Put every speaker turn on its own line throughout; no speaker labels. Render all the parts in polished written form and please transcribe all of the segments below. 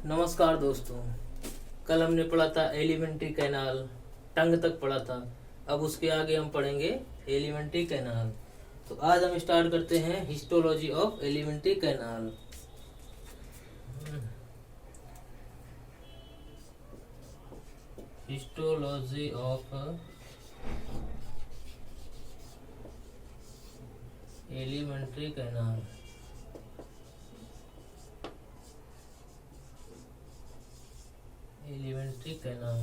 नमस्कार दोस्तों। कल हमने पढ़ा था एलिमेंट्री कैनाल, टंग तक पढ़ा था। अब उसके आगे हम पढ़ेंगे एलिमेंट्री कैनाल। तो आज हम स्टार्ट करते हैं histology of alimentary canal. Histology of alimentary canal. Alimentary canal.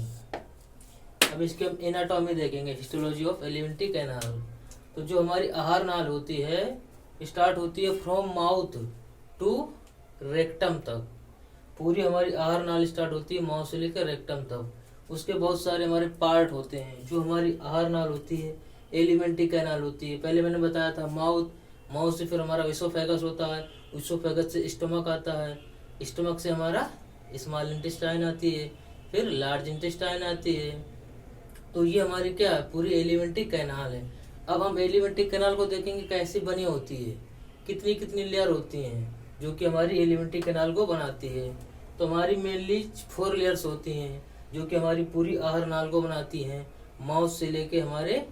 अब इसके हम एनाटॉमी देखेंगे, हिस्टोलॉजी ऑफ एलिमेंट्री कैनाल। तो जो हमारी आहार नाल होती है, स्टार्ट होती है फ्रॉम माउथ टू रेक्टम तक। पूरी हमारी आहार नाल स्टार्ट होती है माउथ से लेकर रेक्टम तक। उसके बहुत सारे हमारे पार्ट होते हैं। जो हमारी आहार नाल होती है एलिमेंट्री कैनाल होती है। पहले मैंने बताया था माउथ से फिर हमारा इसोफेगस होता है, इसोफेगस से स्टमक आता है, स्टमक से हमारा स्मॉल इंटेस्टाइन आती है, फिर लार्ज इंटेस्टाइन आती है। तो ये हमारी क्या है, पूरी एलिमेंट्री कैनाल है। अब हम एलिमेंट्री कैनाल को देखेंगे कैसी बनी होती है, कितनी कितनी लेयर होती हैं जो कि हमारी एलिमेंट्री कैनाल को बनाती है। तो हमारी मेनली 4 लेयर्स होती हैं जो कि हमारी पूरी आहार नाल को बनाती हैं, माउथ से लेके हमारे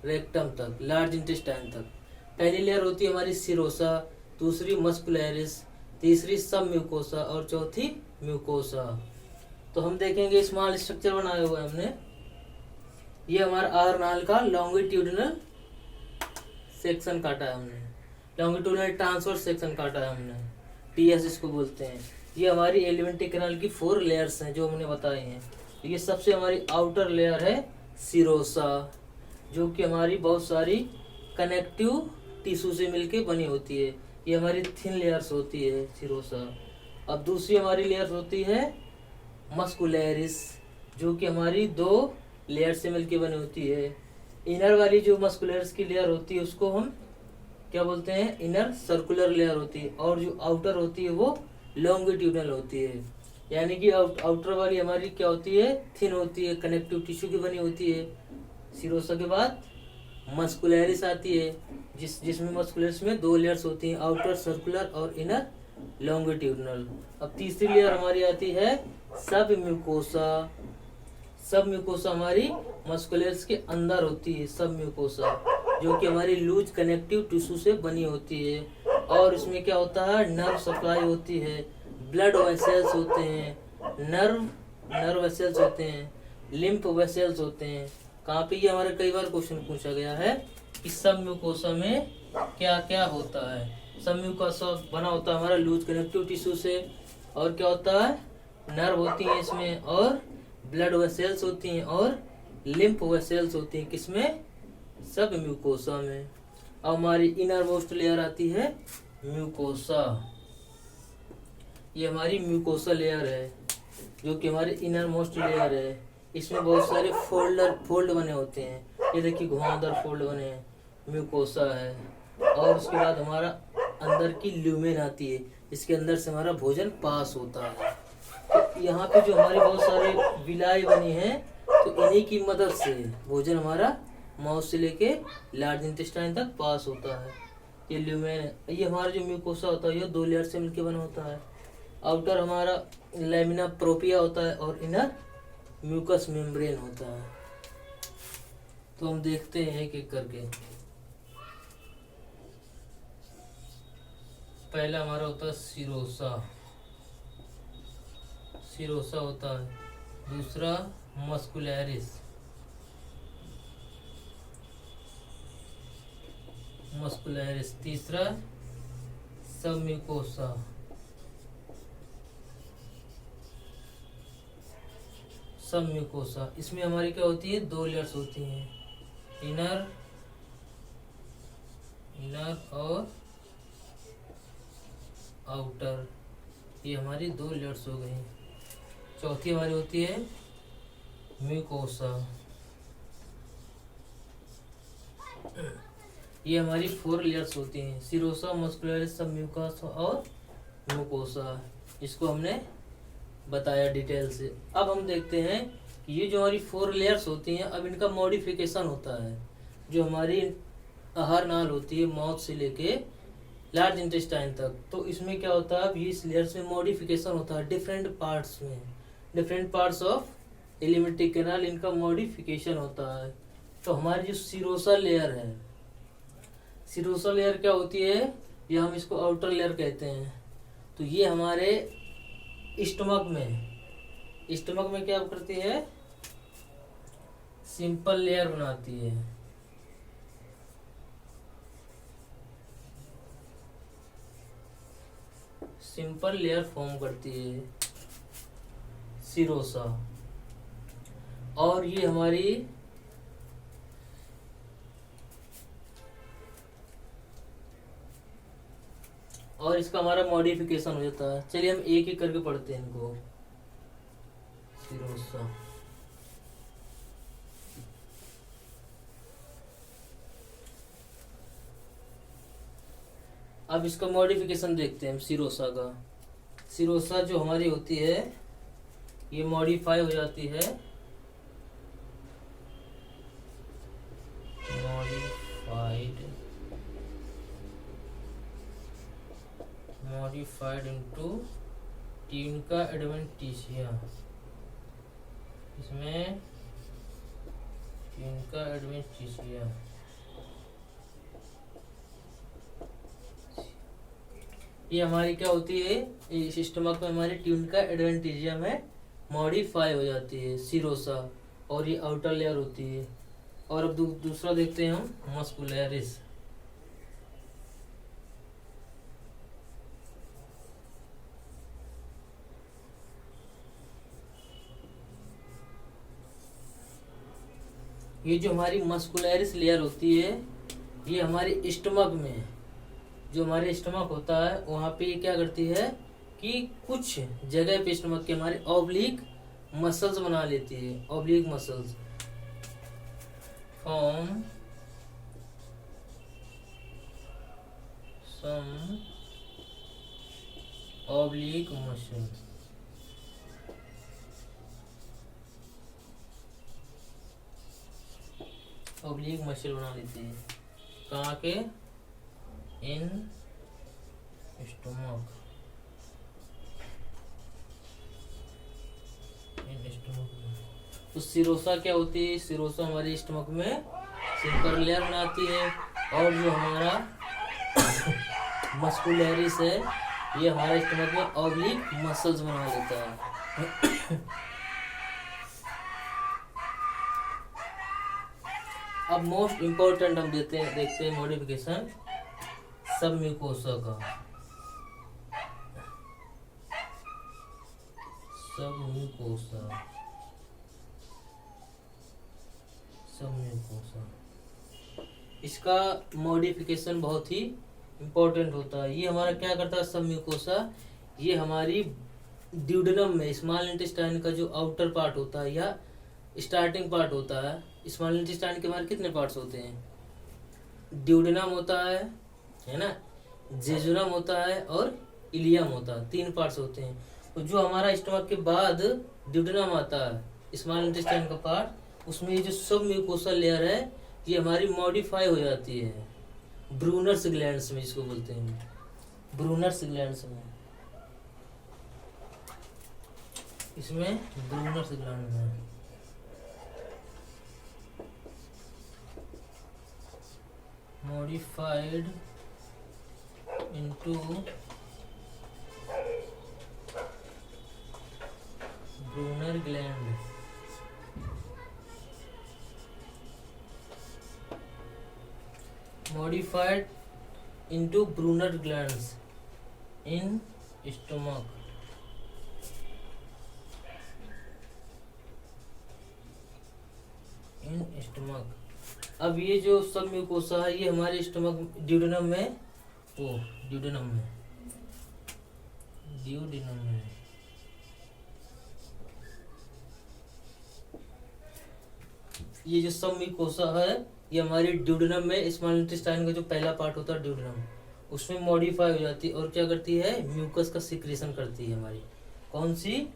रेक्टम तक, लार्ज इंटेस्टाइन तक। पहली लेयर होती है हमारी सिरोसा, दूसरी मस्कुलरिस, तीसरी सब म्यूकोसा और चौथी म्यूकोसा। तो हम देखेंगे स्मॉल स्ट्रक्चर बनाया हुआ है हमने। ये हमारा आहार नाल का लॉन्गिट्यूडिनल सेक्शन काटा है हमने, लॉन्गिट्यूडिनल ट्रांसवर्स सेक्शन काटा है हमने, टीएस इसको बोलते हैं। ये हमारी एलिमेंट्री कैनाल की 4 लेयर्स हैं जो हमने बताए हैं। तो ये सबसे हमारी आउटर लेयर है सिरोसा, जो कि हमारी बहुत सारी कनेक्टिव टिश्यू से मिलके बनी होती है। ये हमारी थिन लेयर्स होती है सिरोसा। अब दूसरी हमारी लेयर्स होती है मस्कुलरिस, जो कि हमारी 2 लेयर से मिलके बनी होती है। इनर वाली जो मस्कुलरिस की लेयर होती है उसको हम क्या बोलते हैं, इनर सर्कुलर लेयर होती है। और जो आउटर होती है वो लॉन्गिट्यूडनल होती है। यानी कि आउटर वाली हमारी क्या होती है, थिन होती है, कनेक्टिव टिश्यू की बनी होती है। सिरोसा के बाद मस्कुलरिस आती है, जिसमें मस्कुलरिस में 2 लेयर्स होती हैं, आउटर सर्कुलर और इनर लॉन्गिट्यूडनल। अब तीसरी लेयर हमारी आती है सब म्यूकोसा। सब म्यूकोसा हमारी मस्कुलरिस के अंदर होती है, सब म्यूकोसा, जो कि हमारी लूज कनेक्टिव टिश्यू से बनी होती है। और इसमें क्या होता है, नर्व सप्लाई होती है, ब्लड वेसल्स होते हैं, नर्व वेसल्स होते हैं, लिम्फ वेसल्स होते हैं। कहाँ पे, ये हमारे कई बार क्वेश्चन पूछा गया है कि सब म्यूकोसा में क्या क्या होता है। सब म्यूकोसा बना होता है हमारा लूज कनेक्टिव टिश्यू से, और क्या होता है, नर्व होती है इसमें, और ब्लड वेसल्स होती हैं, और लिम्फ वेसल्स होती हैं। किसमें, सब म्यूकोसा में। अब हमारी इनर मोस्ट लेयर आती है म्यूकोसा। ये हमारी म्यूकोसा लेयर है जो कि हमारी इनर मोस्ट लेयर है। इसमें बहुत सारे फोल्ड बने होते हैं। ये देखिए घुमावदार फोल्ड बने हैं, म्यूकोसा है। और उसके बाद हमारा अंदर की ल्यूमेन आती है, इसके अंदर से हमारा भोजन पास होता है। तो यहाँ पे जो हमारी बहुत सारे विलाई बनी है, तो इन्हीं की मदद से भोजन हमारा माउथ से लेके लार्ज इंटेस्टाइन तक पास होता है। ये ल्यूमेन है। ये हमारा जो म्यूकोसा होता है ये 2 लेयर से मिलकर बना होता है। आउटर हमारा लैमिना प्रोपिया होता है और इनर म्यूकस मेम्ब्रेन होता है। तो हम देखते हैं एक एक करके। पहला हमारा होता है सिरोसा, सिरोसा होता है। दूसरा मस्कुलरिस, मस्कुलरिस। तीसरा सब म्यूकोसा, सब म्यूकोसा। इसमें हमारी क्या होती है, 2 लेयर्स होती हैं, इनर और आउटर। ये हमारी 2 लेयर्स हो गई। चौथी हमारी होती है म्यूकोसा। ये हमारी 4 लेयर्स होती हैं, सिरोसा, मस्कुलरिस, सब म्यूकोसा और म्यूकोसा। इसको हमने बताया डिटेल से। अब हम देखते हैं कि ये जो हमारी 4 लेयर्स होती हैं, अब इनका मॉडिफिकेशन होता है। जो हमारी आहार नाल होती है माउथ से लेके लार्ज इंटेस्टाइन तक। तो इसमें क्या होता है, ये लेयर्स में मॉडिफिकेशन होता है डिफरेंट पार्ट्स में, different parts of alimentary canal, इनका मॉडिफिकेशन होता है। तो हमारी जो सीरोसा लेयर है, सीरोसा लेयर क्या होती है, ये हम इसको आउटर लेयर कहते हैं। तो ये हमारे स्टमक में क्या करती है, सिंपल लेयर बनाती है। सिंपल लेयर फॉर्म करती है सीरोसा। और ये हमारी और इसका हमारा मॉडिफिकेशन हो जाता है। चलिए हम एक एक करके पढ़ते हैं इनको। सीरोसा, अब इसका मॉडिफिकेशन देखते हैं सीरोसा का। सीरोसा जो हमारी होती है ये मॉडिफाई हो जाती है, मॉडिफाइड इनटू ट्यूनिका एडवेंटिशिया। इसमें ट्यूनिका एडवेंटिशिया ये हमारी क्या होती है, इस स्टमक में हमारी ट्यूनिका एडवेंटिशिया में मॉडिफाई हो जाती है सीरोसा, और ये आउटर लेयर होती है। और अब दूसरा देखते हैं हम, मस्कुलरिस। ये जो हमारी मस्कुलरिस लेयर होती है, ये हमारे स्टमक में, जो हमारे स्टमक होता है वहाँ पे ये क्या करती है कि कुछ जगह पे स्टमक के हमारे ऑब्लिक मसल्स बना लेती है। Oblique muscles form some oblique muscle. Oblique muscle बना लेती है कहाँ के, इन स्टमक, तो सीरोसा क्या होती है, सीरोसा हमारे स्टमक में सिंपल लेयर बनाती है। और जो हमारा मस्कुलरिस है ये हमारे स्टमक में ऑब्लिक मसल्स बना देता है। अब मोस्ट इम्पोर्टेंट हम देखते हैं मॉडिफिकेशन सब म्यूकोसा का। सब म्यूकोसा इसका मॉडिफिकेशन बहुत ही इम्पोर्टेंट होता है। ये हमारा क्या करता है, सब म्यूकोसा ये हमारी ड्यूडेनम में, स्मॉल इंटेस्टाइन का जो आउटर पार्ट होता है या स्टार्टिंग पार्ट होता है। स्मॉल इंटेस्टाइन के हमारे कितने पार्ट्स होते हैं, ड्यूडेनम होता है ना, जेजुनम होता है और इलियम होता है, 3 पार्ट्स होते हैं। तो जो हमारा स्टमक के बाद ड्यूडेनम आता है स्मॉल इंटेस्टाइन का पार्ट, उसमें ये जो सब म्यूकोसा लेयर है ये हमारी मॉडिफाई हो जाती है ब्रूनर्स ग्लैंड्स में, जिसको बोलते हैं ब्रूनर्स ग्लैंड्स में। इसमें ब्रूनर्स ग्लैंड में modified into Brunner gland, modified into Brunner glands in stomach। In stomach. अब ये जो सब म्यूकोसा है ये हमारे स्टमक ड्यूडेनम में, ड्यूडेनम में ये जो सब म्यूकोसा है ये हमारी ड्यूडेनम में, स्मॉल इंटेस्टाइन का जो पहला पार्ट होता है ड्यूडेनम, उसमें मॉडिफाई हो जाती है और क्या करती है, म्यूकस का सिक्रेशन करती है हमारी। कौन सी,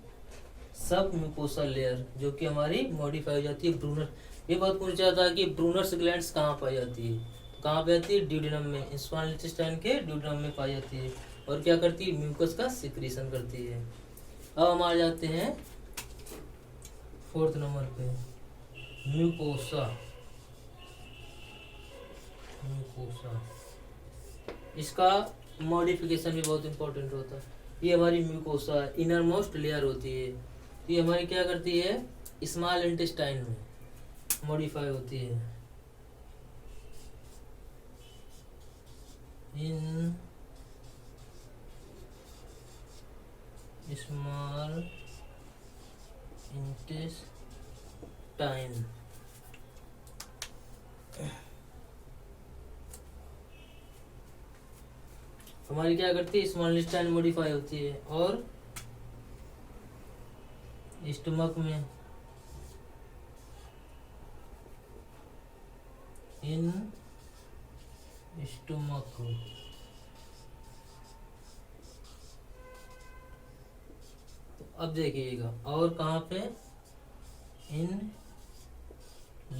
सब म्यूकोसा लेयर, जो कि हमारी मॉडिफाई हो जाती है ब्रूनर। ये बहुत पूछा जाता है कि ब्रूनर्स ग्लैंड्स कहाँ पाई जाती है, कहाँ पे आती है? ड्यूडेनम में, स्मॉल इंटेस्टाइन के ड्यूडेनम में पाई जाती है। और क्या करती है? म्यूकस का सिक्रीशन करती है। अब हम आ जाते हैं 4th नंबर पे, म्यूकोसा। म्यूकोसा, इसका मॉडिफिकेशन भी बहुत इंपॉर्टेंट होता है। ये हमारी म्यूकोसा इनर मोस्ट लेयर होती है। ये हमारी क्या करती है? स्मॉल इंटेस्टाइन में मॉडिफाई होती है। इन स्मॉल इंटेस्टाइन हमारी क्या करती है? स्मॉल इंटेस्टाइन मॉडिफाई होती है और स्टमक में इन स्टमक। तो अब देखिएगा, और कहाँ पे? In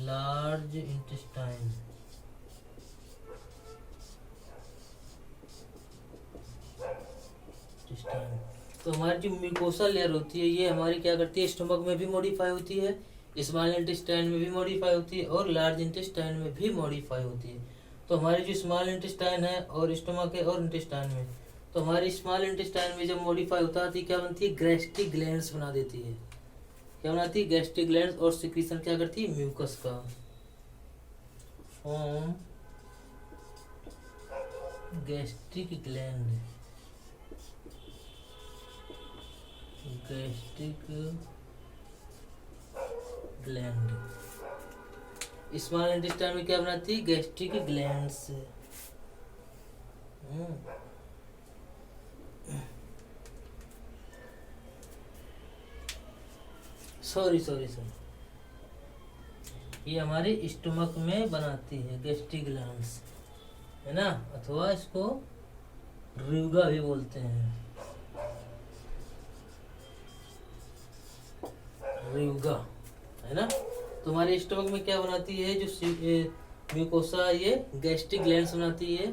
large intestine. तो हमारी जो म्यूकोसा लेयर होती है ये हमारी क्या करती है? स्टमक में भी मॉडिफाई होती है, स्मॉल इंटेस्टाइन में भी मॉडिफाई होती है और लार्ज इंटेस्टाइन में भी मॉडिफाई होती है। तो हमारी जो स्मॉल इंटेस्टाइन है और स्टमक है और इंटेस्टाइन में, तो हमारी स्मॉल इंटेस्टाइन में जब मॉडिफाई होता है तो क्या बनती है? गैस्ट्रिक ग्लैंड्स बना देती है। क्या बनाती है? Gastric glands. और सिक्रीशन क्या करती है? म्यूकस का form gastric gland. Gastric gland small intestine में क्या बनाती है? Gastric glands. सॉरी, ये हमारे स्टमक में बनाती है गैस्ट्रिक ग्लैंड्स, है ना, अथवा इसको रिवगा भी बोलते हैं। रिवगा, है ना। तो हमारे स्टमक में क्या बनाती है? जो म्यूकोसा ये गैस्ट्रिक ग्लैंड्स बनाती है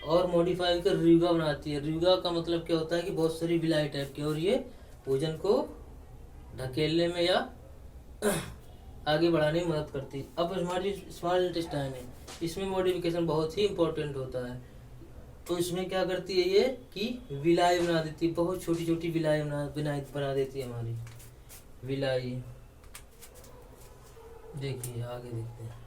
और मॉडिफाई कर रिवगा बनाती है। रिवगा का मतलब क्या होता है? कि बहुत सारी विलाई टाइप की, और ये भोजन को ढकेलने में या आगे बढ़ाने में मदद करती है। अब हमारी स्मॉल इंटेस्टाइन है, इसमें मॉडिफिकेशन बहुत ही इंपॉर्टेंट होता है। तो इसमें क्या करती है ये? कि विलाई बना देती है, बहुत छोटी छोटी विलाई बना देती है हमारी विलाई। देखिए आगे देखते हैं।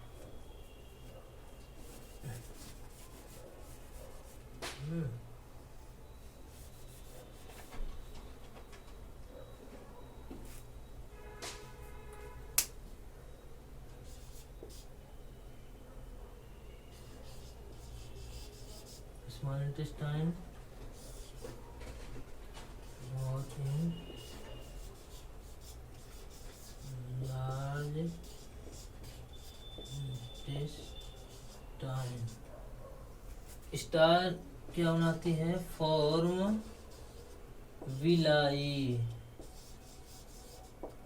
स्मॉल इंटेस्टाइन और इन लार्ज इंटेस्टाइन। स्टार क्या बनाती है? फॉर्म विलाई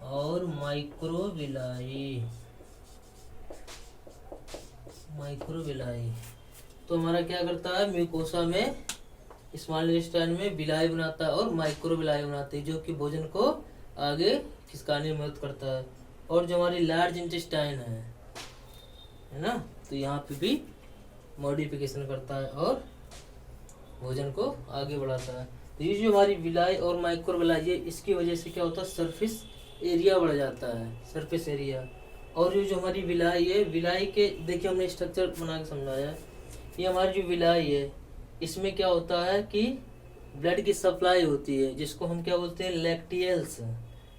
और माइक्रोविलाई। तो हमारा क्या करता है? म्यूकोसा में स्मॉल इंटेस्टाइन में विलाई बनाता है और माइक्रोविलाई बनाती है, जो कि भोजन को आगे खिसकाने में मदद करता है। और जो हमारी लार्ज इंटेस्टाइन है ना, तो यहाँ पे भी मॉडिफिकेशन करता है और भोजन को आगे बढ़ाता है। तो ये जो हमारी विलाई और माइक्रोविलाई है, इसकी वजह से क्या होता है? सरफेस एरिया बढ़ जाता है, सरफेस एरिया। और ये जो हमारी विलाई है, विलाई के देखिए हमने स्ट्रक्चर बना के समझाया। ये हमारी जो विलाई है, इसमें क्या होता है कि ब्लड की सप्लाई होती है, जिसको हम क्या बोलते हैं?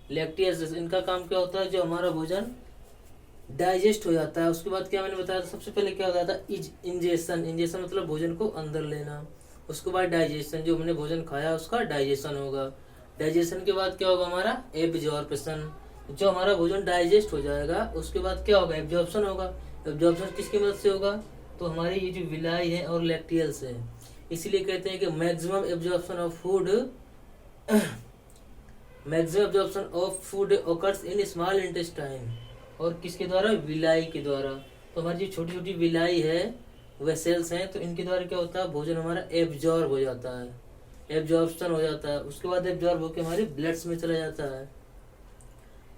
लैक्टियल्स। इनका काम क्या होता है? जो हमारा भोजन डाइजेस्ट हो जाता है, उसके बाद क्या मैंने बताया था? सबसे पहले क्या होता था? इंजेशन मतलब भोजन को अंदर लेना। उसके बाद डाइजेशन, जो हमने भोजन खाया उसका डाइजेशन होगा। डाइजेशन के बाद क्या होगा? हमारा एब्जॉर्प्शन। जो हमारा भोजन डाइजेस्ट हो जाएगा उसके बाद क्या होगा? एब्जॉर्प्शन होगा। एब्जॉर्प्शन किसकी मदद से होगा? तो हमारी ये जो विलाई है और लैक्टियल्स है, इसीलिए कहते हैं कि maximum absorption of food occurs in small intestine. और किसके द्वारा? विलाई के द्वारा। तो हमारी जो छोटी छोटी विलाई है वेसल्स हैं, तो इनके द्वारा क्या होता है, भोजन हमारा एब्जॉर्ब हो जाता है, एब्जॉर्प्शन हो जाता है। उसके बाद एब्जॉर्ब होकर हमारी ब्लड्स में चला जाता है।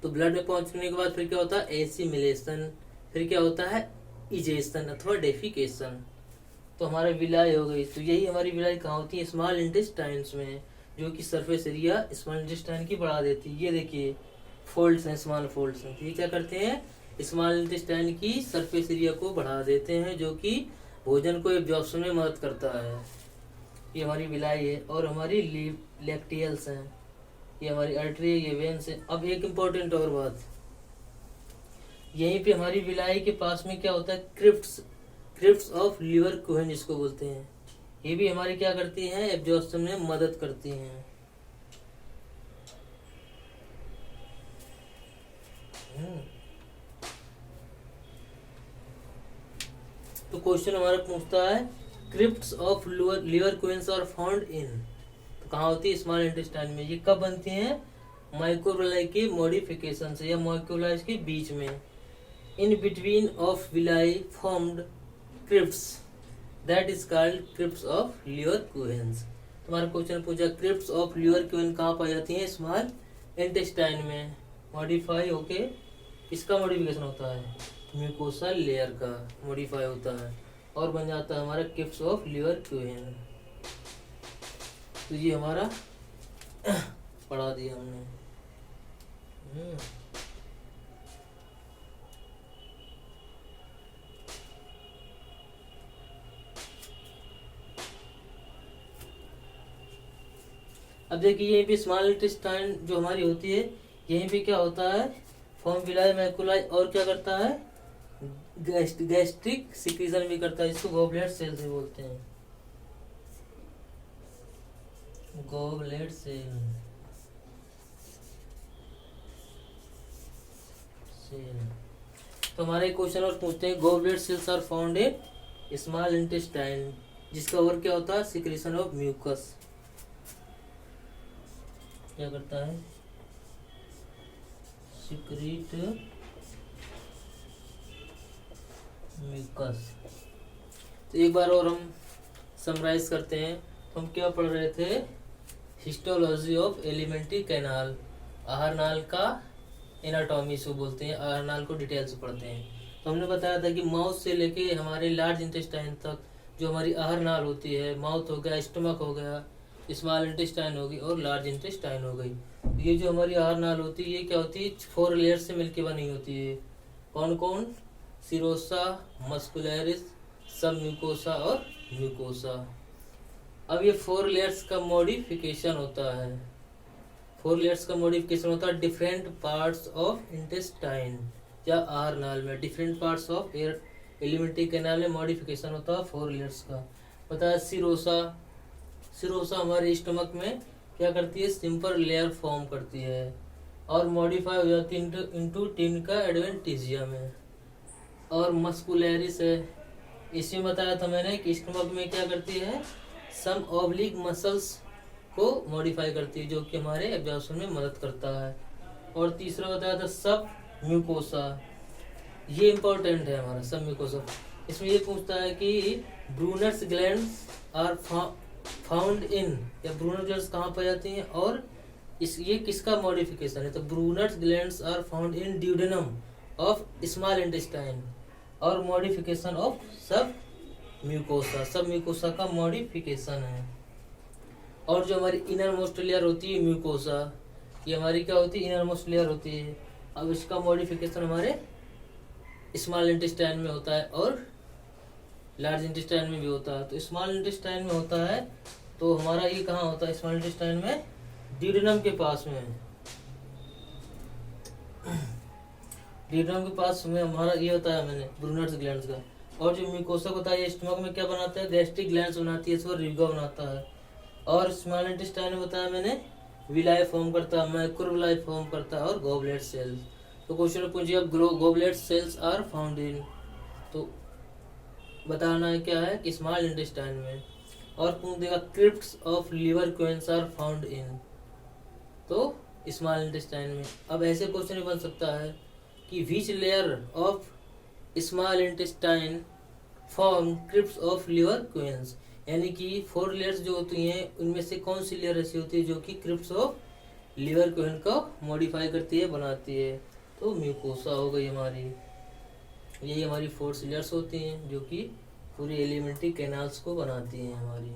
तो ब्लड में पहुंचने के बाद फिर क्या होता है, एसिमिलेशन, फिर क्या होता है, इजेशन अथवा डेफिकेशन। तो हमारा विलाय हो गई। तो यही हमारी विलाय कहाँ होती है, स्मॉल इंटेस्टाइन्स में, जो कि सरफेस एरिया स्मॉल इंटेस्टाइन की बढ़ा देती है। ये देखिए फोल्ड्स हैं, स्मॉल फोल्ड्स हैं, ये क्या करते हैं, स्मॉल इंटेस्टाइन की सरफेस एरिया को बढ़ा देते हैं, जो कि भोजन को एब्जॉर्प्शन में मदद करता है। ये हमारी विलाई है। और हमारी लैक्टियल्स हैं, ये हमारी आर्टरी है, ये वेन्स है। अब एक इम्पोर्टेंट और बात, यहीं पे हमारी विलाई के पास में क्या होता है, क्रिप्ट्स ऑफ लिवर कोहेन जिसको बोलते हैं, ये भी हमारी क्या करती हैं, एब्जॉर्प्शन में मदद करती हैं। तो क्वेश्चन हमारा पूछता है, क्रिप्ट्स ऑफ लिवर कोहेन्स आर फाउंड इन, तो कहाँ होती है, स्मॉल इंटेस्टाइन में। ये कब बनती हैं, माइक्रोविलाई के मॉडिफिकेशन से या माइक्रोविलाई के बीच में। In between of villi formed crypts that is called crypts of लिवर कोहेन्स। तुम्हारा क्वेश्चन पूछा, क्रिप्ट्स ऑफ लिवर कोहेन कहाँ पाई जाती हैं, स्मॉल इंटेस्टाइन में। मॉडिफाई होके किसका मॉडिफिकेशन होता है, म्यूकोसा लेयर का मॉडिफाई होता है और बन जाता है हमारा क्रिप्ट्स ऑफ लिवर कोहेन। तो ये हमारा पढ़ा दिया हमने। अब देखिए यहीं पे स्मॉल इंटेस्टाइन जो हमारी होती है, यहीं पे क्या होता है, फॉर्म विलाई मैकुलाई, और क्या करता है, गैस्ट्रिक सिक्रीशन भी करता है, इसको गॉबलेट सेल से बोलते हैं, गॉबलेट सेल। तो हमारे क्वेश्चन और पूछते हैं, goblet cells are found in small intestine, जिसका वर्क क्या होता है, सिक्रीशन ऑफ म्यूकस, क्या करता है, सिक्रीट म्यूकस। तो एक बार और हम समराइज करते हैं। तो हम क्या पढ़ रहे थे, हिस्टोलॉजी ऑफ एलिमेंट्री कैनाल, आहार नाल का एनाटॉमी से बोलते हैं, आहार नाल को डिटेल से पढ़ते हैं। तो हमने बताया था कि माउथ से लेके हमारे लार्ज इंटेस्टाइन तक जो हमारी आहार नाल होती है, माउथ हो गया, स्टमक हो गया, स्मॉल इंटेस्टाइन होगी और लार्ज इंटेस्टाइन हो गई। ये जो हमारी आहार नाल होती है, ये क्या होती है, 4 लेयर से मिलके बनी होती है। कौन कौन, सिरोसा, मस्कुलरिस, सब म्यूकोसा और म्यूकोसा। अब ये 4 लेयर्स का मॉडिफिकेशन होता है, 4 लेयर्स का मॉडिफिकेशन होता है डिफरेंट पार्ट्स ऑफ इंटेस्टाइन या आहार नाल में, different parts of alimentary canal में मॉडिफिकेशन होता है 4 लेयर्स का। बताया सिरोसा हमारे स्टमक में क्या करती है, सिंपल लेयर फॉर्म करती है और मॉडिफाई हो जाती है इंटू टिन का एडवेंटिजिया में। और मस्कुलरिस है, इसमें बताया था मैंने कि स्टमक में क्या करती है, सम ऑब्लिक मसल्स को मॉडिफाई करती है, जो कि हमारे एब्जॉर्प्शन में मदद करता है। और तीसरा बताया था सब म्यूकोसा, ये इंपॉर्टेंट है हमारा सब म्यूकोसा। इसमें ये पूछता है कि Brunner's glands are found in, या ब्रूनर ग्लैंड्स कहाँ पाई जाती हैं, और ये किसका मॉडिफिकेशन है, तो Brunner's glands are found in duodenum of small intestine और मॉडिफिकेशन ऑफ सब म्यूकोसा का मॉडिफिकेशन है। और जो हमारी इनर मोस्ट लेयर होती है म्यूकोसा, ये हमारी क्या होती है, इनर मोस्ट लेयर होती है। अब इसका मॉडिफिकेशन हमारे स्मॉल इंटेस्टाइन में होता है और लार्ज इंटेस्टाइन में भी होता है। तो स्मॉल इंटेस्टाइन में होता है तो हमारा ये कहाँ होता है, स्मॉल इंटेस्टाइन में ड्यूडेनम के पास में, ड्यूडेनम के पास में हमारा ये होता है मैंने ब्रूनर्स ग्लैंड्स का। और जो म्यूकोसा होता है, ये स्टमक में क्या बनाता है, गैस्ट्रिक ग्लैंड्स बनाती है, इसको रिगा बनाता है। और स्मॉल इंटेस्टाइन में बताया मैंने विलाई फॉर्म करता है, माइक्रोविलाई फॉर्म करता है और गॉबलेट सेल्स। तो क्वेश्चन पूछिए, अब goblet cells are found in, तो बताना है क्या है कि स्मॉल इंटेस्टाइन में। और पूछ देगा क्रिप्ट्स ऑफ लिवर कोहेन्स आर फाउंड इन, तो स्मॉल इंटेस्टाइन में। अब ऐसे क्वेश्चन बन सकता है कि which layer of small intestine form crypts of लिवर क्वेंस, यानी कि 4 लेयर्स जो होती हैं उनमें से कौन सी लेयर ऐसी होती है जो कि क्रिप्स ऑफ लिवर क्वेन को मॉडिफाई करती है, बनाती है। तो म्यूकोसा हो गई हमारी, यही हमारी 4 लेयर्स होती हैं जो कि पूरी एलिमेंट्री कैनाल्स को बनाती हैं हमारी।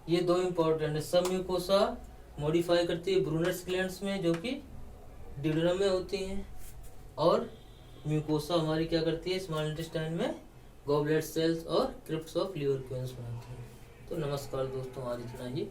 ये 2 इंपॉर्टेंट है। सब म्यूकोसा मॉडिफाई करती है ब्रूनर्स ग्लैंड्स में जो कि ड्यूडेनम में होती हैं, और म्यूकोसा हमारी क्या करती है स्मॉल इंटेस्टाइन में गॉबलेट सेल्स और क्रिप्स ऑफ लिवर क्वेंस बनाती है। तो नमस्कार दोस्तों, आज इतना ही।